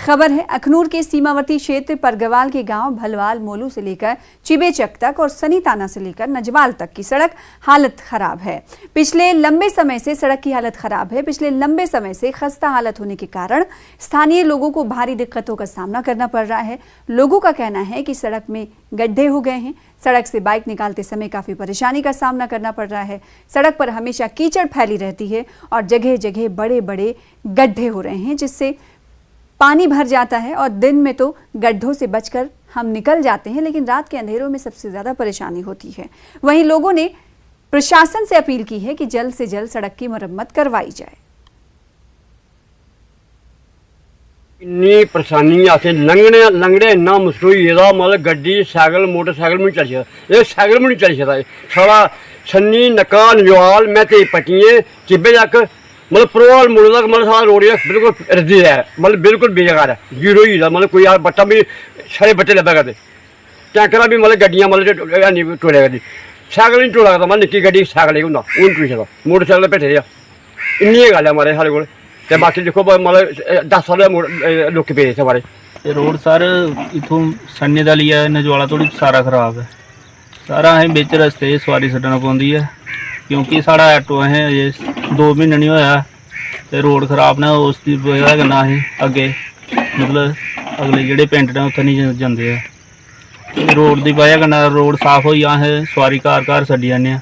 खबर है अखनूर के सीमावर्ती क्षेत्र परगवाल के गांव भलवाल मोलू से लेकर चिबेचक तक और सनीताना से लेकर नजवाल तक की सड़क हालत खराब है। पिछले लंबे समय से सड़क की हालत खराब है। पिछले लंबे समय से खस्ता हालत होने के कारण स्थानीय लोगों को भारी दिक्कतों का सामना करना पड़ रहा है। लोगों का कहना है कि सड़क में गड्ढे हो गए हैं। सड़क से बाइक निकालते समय काफी परेशानी का सामना करना पड़ रहा है। सड़क पर हमेशा कीचड़ फैली रहती है और जगह जगह बड़े बड़े गड्ढे हो रहे हैं, जिससे पानी भर जाता है और दिन में तो गड्ढों से बचकर हम निकल जाते हैं, लेकिन रात के अंधेरों में सबसे ज्यादा परेशानी होती है। वहीं लोगों ने प्रशासन से अपील की है कि जल्द से जल्द सड़क की मरम्मत करवाई जाए। इन्नी परेशानी आते लंघने इन्ना मुश्किल होई गेदा, मतलब गड्डी साइकिल मोटरसाइकिल में चली सकदा, ये साइकिल में नहीं चली सकदा। सारा सन्नी नक्का नजवाल मैं ते पट्टियां चिब्बे तक मतलब परवाल मुड़े तक मतलब सारा रोड बिल्कुल रद्दी है, मतलब बिल्कुल बेकार है, जीरो ही है। मतलब कोई बट्टा भी सारे बट्टे लब्भा करते, टैंकरा भी मतलब गड्डियां मतलब नहीं टोलिया करदी, साइकिल नहीं टोला करदा, मतलब निक्की गड्डी साइकिल ही होंदा ओह् नहीं टोली सकदा, मोटरसाइकिल भेठे आ। इन्नी गल है हमारे साढ़े कोल। ते बाकी देखो मतलब 10 साल लोग पे इत्थे बारे रोड सर इथों सन्ने दा लिया नजवाला थोड़ी सारा खराब है। सारा असें बिच रस्ते सवारी छड्डना पौंदी है, क्योंकि साढ़ा ऑटो असें अजे 2 महीने नहीं होया ते रोड खराब ने उसकी वजह कन्नै असें अग्गे मतलब अगले जेह्ड़े पिंड ने उत्थै नहीं जंदे ऐ। रोड दी वजह कन्नै रोड साफ होई जा असें सवारी घर छड्डी आने आं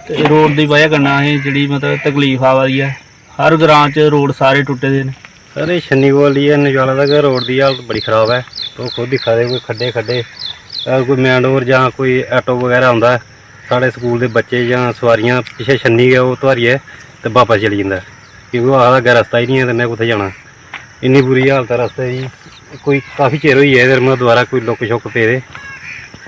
ते रोड दी वजह कन्नै असें जेह्ड़ी मतलब तकलीफ आवा दी है। हर ग्रां च रोड सारे टुटे दे न। सर ये छन्नी कोल दी नजवाला तक रोड की हालत बड़ी खराब है। तो खुद दिखा दे कोई खड्डे खड्डे कोई मैन ओवर जां कोई ऑटो वगैरह आंदा है, साढ़े स्कूल के बच्चे जां सवारियां पिछे छन्नी गए वो तुहारिए तो वापस चली जाता, क्योंकि वो आखदा अगर रस्ता ही नहीं है तो मैं कुत्थै जाना। इन्नी बुरी हालत है रस्ते की, कोई काफ़ी चिर होई है इधर मतलब दोबारा कोई लुक शुक पेदे।